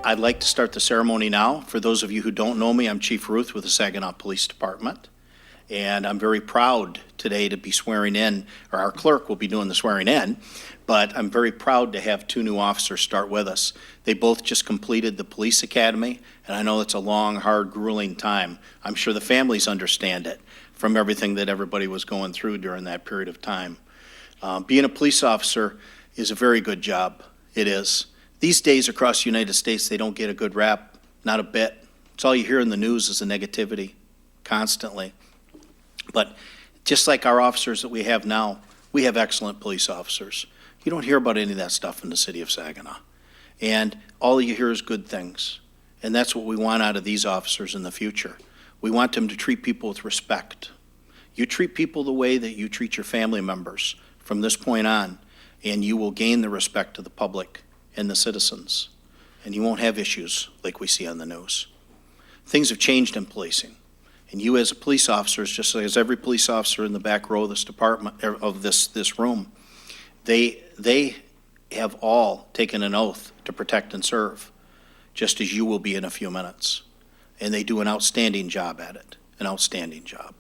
I'd like to start the ceremony now. For those of you who don't know me, I'm Chief Ruth with the Saginaw Police Department. And I'm very proud today to be swearing in, or our clerk will be doing the swearing in, but I'm very proud to have two new officers start with us. They both just completed the police academy, and I know it's a long, hard, grueling time. I'm sure the families understand it from everything that everybody was going through during that period of time. Being a police officer is a very good job. It is. These days across the United States, they don't get a good rap, not a bit. It's all you hear in the news is the negativity, constantly. But just like our officers that we have now, we have excellent police officers. You don't hear about any of that stuff in the city of Saginaw. And all you hear is good things. And that's what we want out of these officers in the future. We want them to treat people with respect. You treat people the way that you treat your family members from this point on, and you will gain the respect of the public and the citizens. And you won't have issues like we see on the news. Things have changed in policing. And you as a police officer, just as every police officer in the back row of this department, of this room, they have all taken an oath to protect and serve, just as you will be in a few minutes. And they do an outstanding job at it, an outstanding job.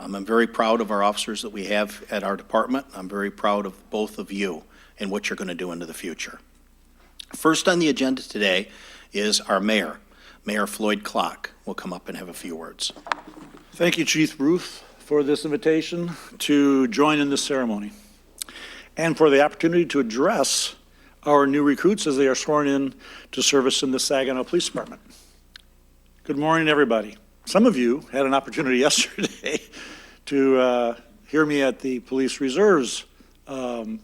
I'm very proud of our officers that we have at our department. I'm very proud of both of you and what you're going to do into the future. First on the agenda today is our mayor. Mayor Floyd Clark will come up and have a few words. Thank you, Chief Ruth, for this invitation to join in this ceremony and for the opportunity to address our new recruits as they are sworn in to service in the Saginaw Police Department. Good morning, everybody. Some of you had an opportunity yesterday to hear me at the Police Reserves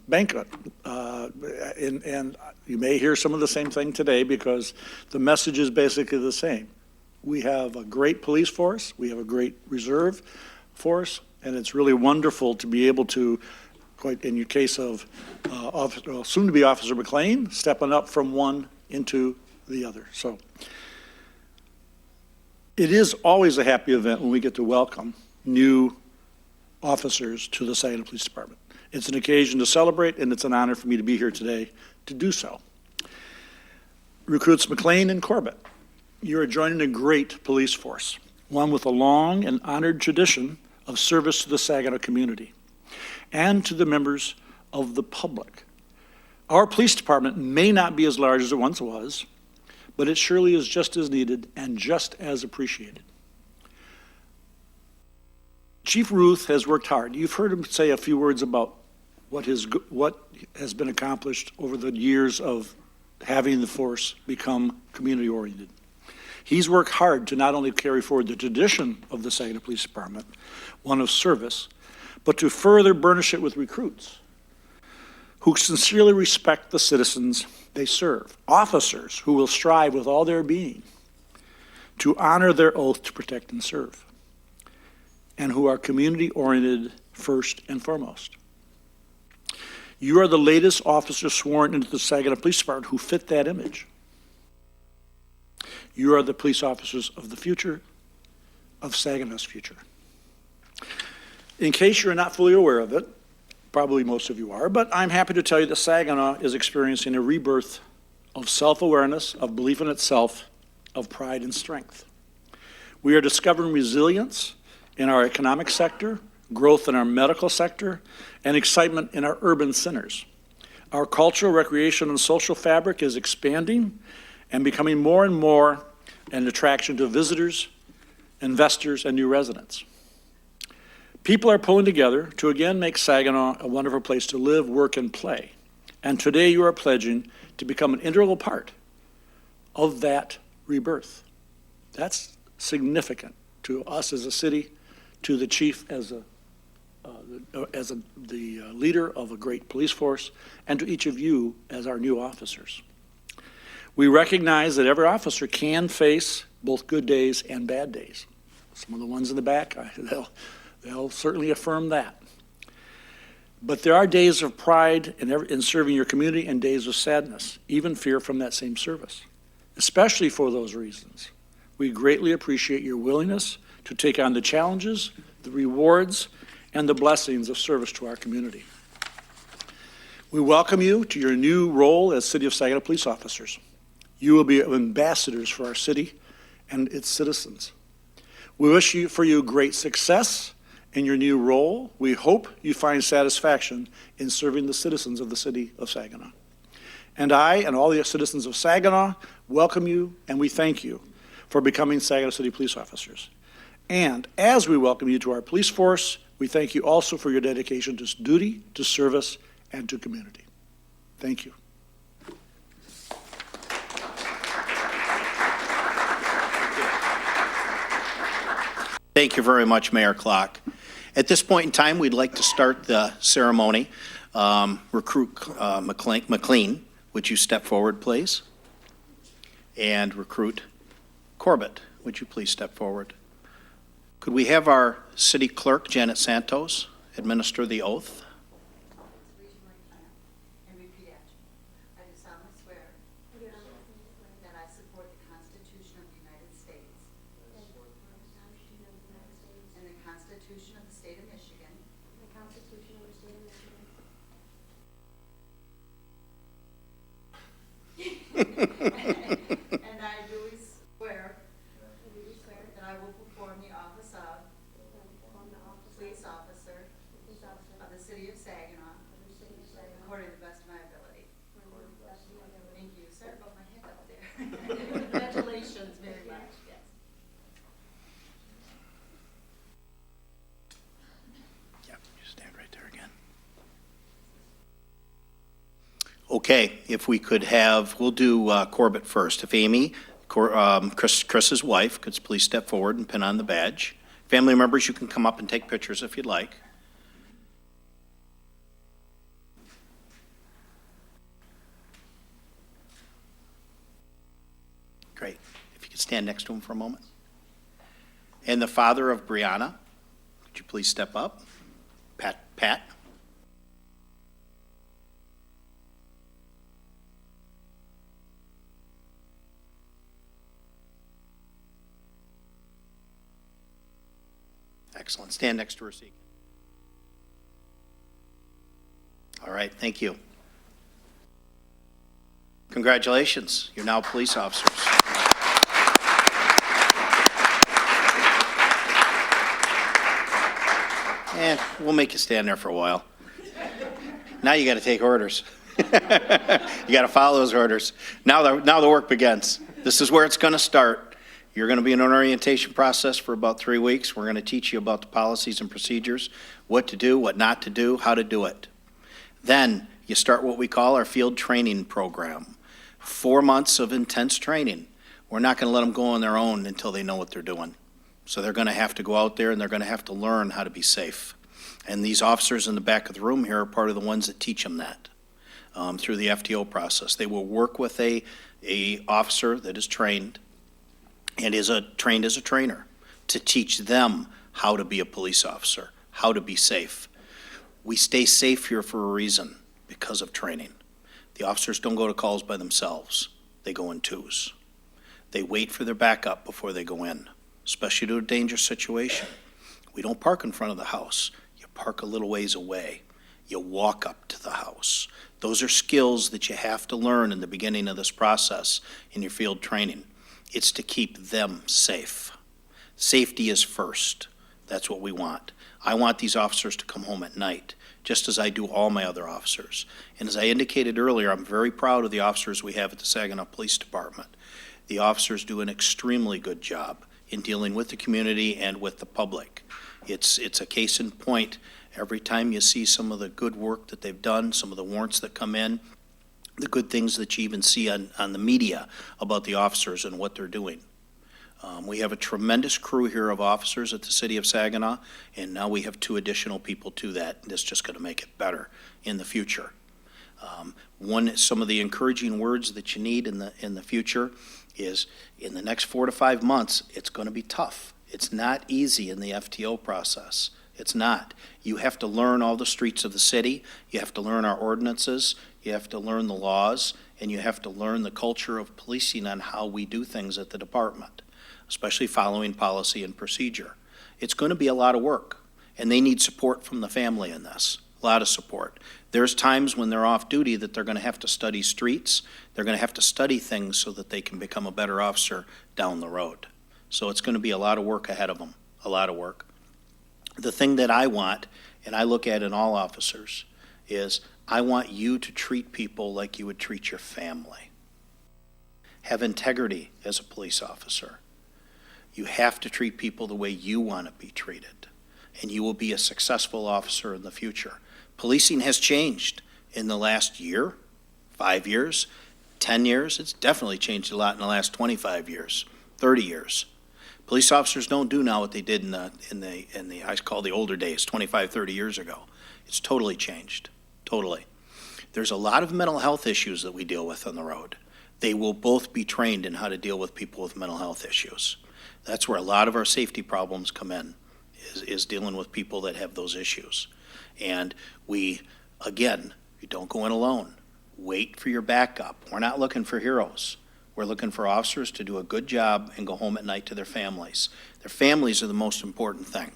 banquet, and you may hear some of the same thing today because the message is basically the same. We have a great police force, we have a great reserve force, and it's really wonderful to be able to, quite in your case of soon-to-be Officer McLean, stepping up from one into the other. So it is always a happy event when we get to welcome new officers to the Saginaw Police Department. It's an occasion to celebrate, and it's an honor for me to be here today to do so. Recruits McLean and Corbett, you are joining a great police force, one with a long and honored tradition of service to the Saginaw community and to the members of the public. Our police department may not be as large as it once was, but it surely is just as needed and just as appreciated. Chief Ruth has worked hard. You've heard him say a few words about what has been accomplished over the years of having the force become community-oriented. He's worked hard to not only carry forward the tradition of the Saginaw Police Department, one of service, but to further burnish it with recruits who sincerely respect the citizens they serve, officers who will strive with all their being to honor their oath to protect and serve, and who are community-oriented first and foremost. You are the latest officer sworn into the Saginaw Police Department who fit that image. You are the police officers of the future, of Saginaw's future. In case you're not fully aware of it, probably most of you are, but I'm happy to tell you that Saginaw is experiencing a rebirth of self-awareness, of belief in itself, of pride and strength. We are discovering resilience in our economic sector, growth in our medical sector, and excitement in our urban centers. Our cultural, recreation, and social fabric is expanding and becoming more and more an attraction to visitors, investors, and new residents. People are pulling together to again make Saginaw a wonderful place to live, work, and play. And today you are pledging to become an integral part of that rebirth. That's significant to us as a city, to the chief as the leader of a great police force, and to each of you as our new officers. We recognize that every officer can face both good days and bad days. Some of the ones in the back, they'll certainly affirm that. But there are days of pride in serving your community and days of sadness, even fear from that same service. Especially for those reasons, we greatly appreciate your willingness to take on the challenges, the rewards, and the blessings of service to our community. We welcome you to your new role as City of Saginaw police officers. You will be ambassadors for our city and its citizens. We wish for you great success in your new role. We hope you find satisfaction in serving the citizens of the city of Saginaw. And I and all the citizens of Saginaw welcome you, and we thank you for becoming Saginaw City police officers. And as we welcome you to our police force, we thank you also for your dedication to duty, to service, and to community. Thank you. Thank you very much, Mayor Clark. At this point in time, we'd like to start the ceremony. Recruit McLean, would you step forward, please? And Recruit Corbett, would you please step forward? Could we have our city clerk, Janet Santos, administer the oath? Raise your right hand and repeat after me. I do solemnly swear that I support the Constitution of the United States and the Constitution of the State of Michigan, and I duly swear that I will perform the office of police officer of the city of Saginaw according to the best of my ability. Thank you, sir. Got my head up there. Congratulations very much. Yes. Yeah, you stand right there again. Okay, if we could have, we'll do Corbett first. If Amy, Chris's wife, could please step forward and pin on the badge. Family members, you can come up and take pictures if you'd like. Great. If you could stand next to him for a moment. And the father of Brianna, could you please step up? Pat. Excellent. Stand next to her seat. All right, thank you. Congratulations. You're now police officers. And we'll make you stand there for a while. Now you got to take orders. You got to follow those orders. Now the work begins. This is where it's going to start. You're going to be in an orientation process for about 3 weeks. We're going to teach you about the policies and procedures, what to do, what not to do, how to do it. Then you start what we call our field training program. 4 months of intense training. We're not going to let them go on their own until they know what they're doing. So they're going to have to go out there and they're going to have to learn how to be safe. And these officers in the back of the room here are part of the ones that teach them that through the FTO process. They will work with a officer that is trained and is trained as a trainer to teach them how to be a police officer, how to be safe. We stay safe here for a reason, because of training. The officers don't go to calls by themselves. They go in twos. They wait for their backup before they go in, especially to a dangerous situation. We don't park in front of the house. You park a little ways away. You walk up to the house. Those are skills that you have to learn in the beginning of this process in your field training. It's to keep them safe. Safety is first. That's what we want. I want these officers to come home at night, just as I do all my other officers. And as I indicated earlier, I'm very proud of the officers we have at the Saginaw Police Department. The officers do an extremely good job in dealing with the community and with the public. It's a case in point. Every time you see some of the good work that they've done, some of the warrants that come in, the good things that you even see on the media about the officers and what they're doing. We have a tremendous crew here of officers at the city of Saginaw, and now we have 2 additional people to that. That's just going to make it better in the future. Some of the encouraging words that you need in the future is, in the next 4 to 5 months, it's going to be tough. It's not easy in the FTO process. It's not. You have to learn all the streets of the city. You have to learn our ordinances. You have to learn the laws, and you have to learn the culture of policing on how we do things at the department, especially following policy and procedure. It's going to be a lot of work, and they need support from the family in this. a lot of support. There's times when they're off duty that they're going to have to study streets. They're going to have to study things so that they can become a better officer down the road. So it's going to be a lot of work ahead of them, a lot of work. The thing that I want, and I look at in all officers, is I want you to treat people like you would treat your family. Have integrity as a police officer. You have to treat people the way you want to be treated, and you will be a successful officer in the future. Policing has changed in the last year, 5 years, 10 years. It's definitely changed a lot in the last 25 years, 30 years. Police officers don't do now what they did in the I call the older days, 25, 30 years ago. It's totally changed, totally. There's a lot of mental health issues that we deal with on the road. They will both be trained in how to deal with people with mental health issues. That's where a lot of our safety problems come in, is dealing with people that have those issues. And we, again, you don't go in alone. Wait for your backup. We're not looking for heroes. We're looking for officers to do a good job and go home at night to their families. Their families are the most important thing,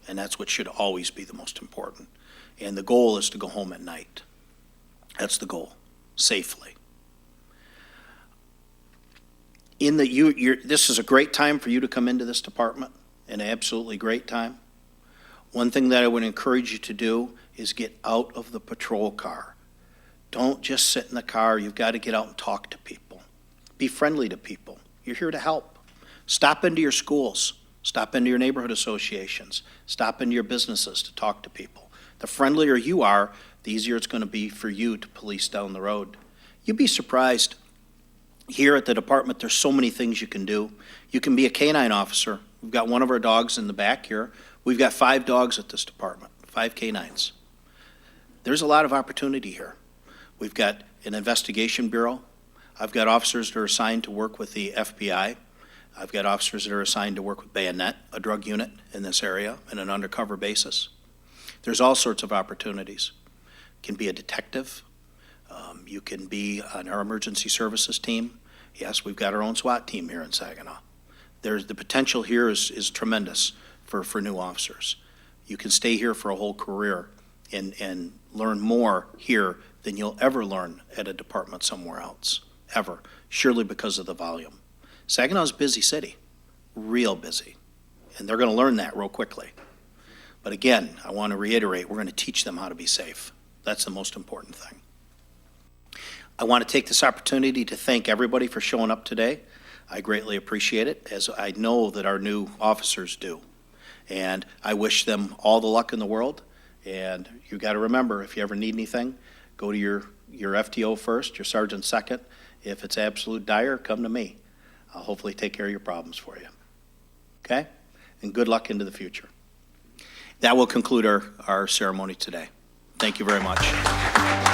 and that's what should always be the most important. And the goal is to go home at night. That's the goal, safely. This is a great time for you to come into this department, an absolutely great time. One thing that I would encourage you to do is get out of the patrol car. Don't just sit in the car. You've got to get out and talk to people. Be friendly to people. You're here to help. Stop into your schools. Stop into your neighborhood associations. Stop into your businesses to talk to people. The friendlier you are, the easier it's going to be for you to police down the road. You'd be surprised. Here at the department, there's so many things you can do. You can be a canine officer. We've got one of our dogs in the back here. We've got 5 dogs at this department, 5 canines. There's a lot of opportunity here. We've got an investigation bureau. I've got officers that are assigned to work with the FBI. I've got officers that are assigned to work with Bayonet, a drug unit in this area, on an undercover basis. There's all sorts of opportunities. You can be a detective. You can be on our emergency services team. Yes, we've got our own SWAT team here in Saginaw. The potential here is tremendous for new officers. You can stay here for a whole career and learn more here than you'll ever learn at a department somewhere else, ever, surely because of the volume. Saginaw's a busy city, real busy, and they're going to learn that real quickly. But again, I want to reiterate, we're going to teach them how to be safe. That's the most important thing. I want to take this opportunity to thank everybody for showing up today. I greatly appreciate it, as I know that our new officers do. And I wish them all the luck in the world. And you got to remember, if you ever need anything, go to your FTO first, your sergeant second. If it's absolute dire, come to me. I'll hopefully take care of your problems for you. Okay? And good luck into the future. That will conclude our ceremony today. Thank you very much.